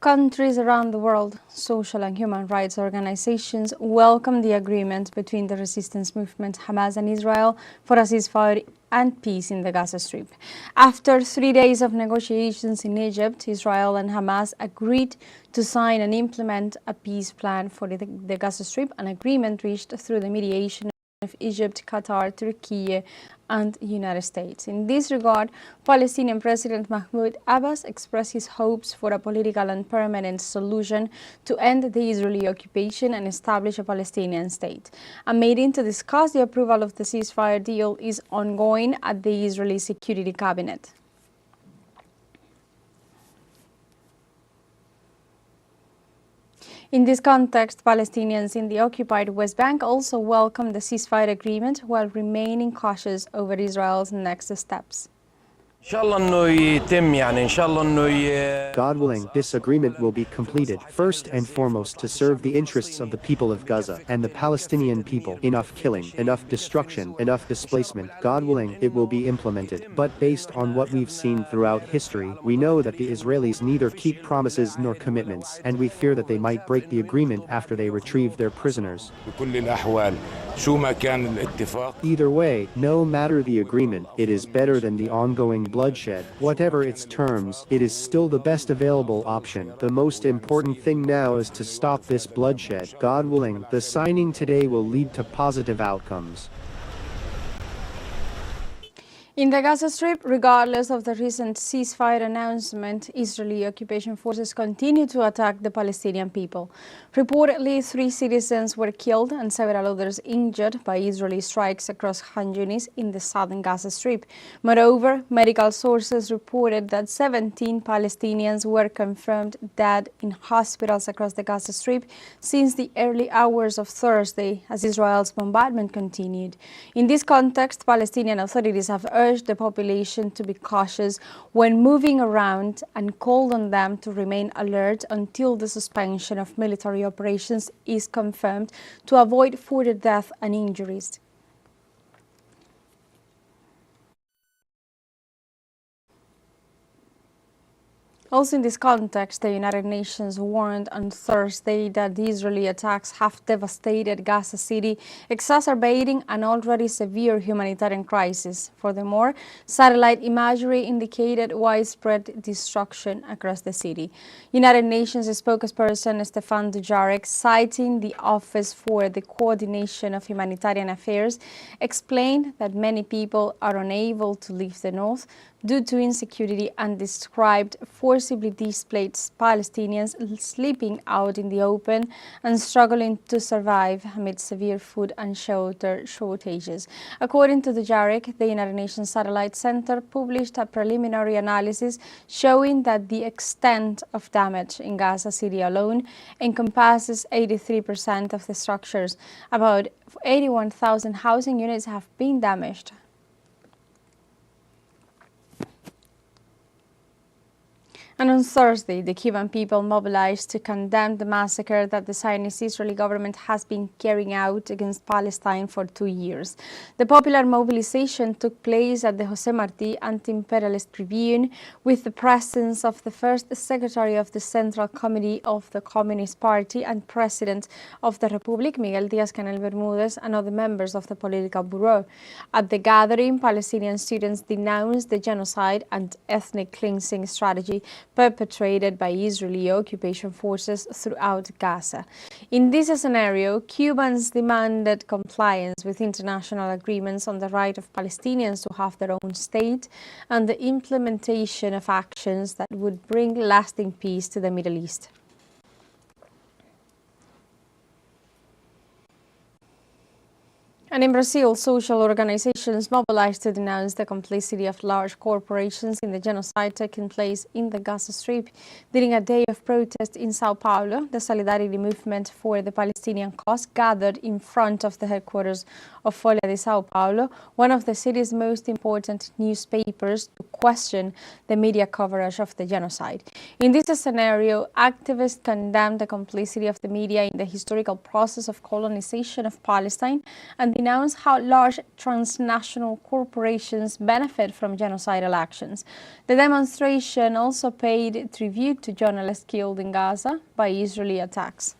Countries around the world, social and human rights organizations welcome the agreement between the resistance movement Hamas and Israel for a ceasefire and peace in the Gaza Strip. After 3 days of negotiations in Egypt, Israel and Hamas agreed to sign and implement a peace plan for the Gaza Strip, an agreement reached through the mediation of Egypt, Qatar, Turkey, and United States. In this regard, Palestinian President Mahmoud Abbas expressed his hopes for a political and permanent solution to end the Israeli occupation and establish a Palestinian state. A meeting to discuss the approval of the ceasefire deal is ongoing at the Israeli Security Cabinet. In this context, Palestinians in the occupied West Bank also welcomed the ceasefire agreement while remaining cautious over Israel's next steps. God willing, this agreement will be completed, first and foremost to serve the interests of the people of Gaza and the Palestinian people. Enough killing, enough destruction, enough displacement. God willing, it will be implemented. But based on what we've seen throughout history, we know that the Israelis neither keep promises nor commitments, and we fear that they might break the agreement after they retrieve their prisoners. Either way, no matter the agreement, it is better than the ongoing bloodshed. Whatever its terms, it is still the best available option. The most important thing now is to stop this bloodshed. God willing, the signing today will lead to positive outcomes. In the Gaza Strip, regardless of the recent ceasefire announcement, Israeli occupation forces continue to attack the Palestinian people. Reportedly, 3 citizens were killed and several others injured by Israeli strikes across Khan Yunis in the southern Gaza Strip. Moreover, medical sources reported that 17 Palestinians were confirmed dead in hospitals across the Gaza Strip since the early hours of Thursday, as Israel's bombardment continued. In this context, Palestinian authorities have urged the population to be cautious when moving around and called on them to remain alert until the suspension of military operations is confirmed to avoid further death and injuries. Also in this context, the United Nations warned on Thursday that the Israeli attacks have devastated Gaza City, exacerbating an already severe humanitarian crisis. Furthermore, satellite imagery indicated widespread destruction across the city. United Nations spokesperson Stéphane Dujarric, citing the Office for the Coordination of Humanitarian Affairs, explained that many people are unable to leave the north due to insecurity and described forcibly displaced Palestinians sleeping out in the open and struggling to survive amid severe food and shelter shortages. According to Dujarric, the United Nations Satellite Center published a preliminary analysis showing that the extent of damage in Gaza City alone encompasses 83% of the structures. About 81,000 housing units have been damaged. And on Thursday, the Cuban people mobilized to condemn the massacre that the Zionist Israeli government has been carrying out against Palestine for 2 years. The popular mobilization took place at the José Martí Anti-Imperialist Tribune with the presence of the first secretary of the Central Committee of the Communist Party and President of the Republic, Miguel Díaz-Canel Bermúdez, and other members of the Political Bureau. At the gathering, Palestinian students denounced the genocide and ethnic cleansing strategy perpetrated by Israeli occupation forces throughout Gaza. In this scenario, Cubans demanded compliance with international agreements on the right of Palestinians to have their own state and the implementation of actions that would bring lasting peace to the Middle East. And in Brazil, social organizations mobilized to denounce the complicity of large corporations in the genocide taking place in the Gaza Strip. During a day of protest in Sao Paulo, the Solidarity Movement for the Palestinian Cause gathered in front of the headquarters of Folha de Sao Paulo, one of the city's most important newspapers, to question the media coverage of the genocide. In this scenario, activists condemned the complicity of the media in the historical process of colonization of Palestine and denounced how large transnational corporations benefit from genocidal actions. The demonstration also paid tribute to journalists killed in Gaza by Israeli attacks.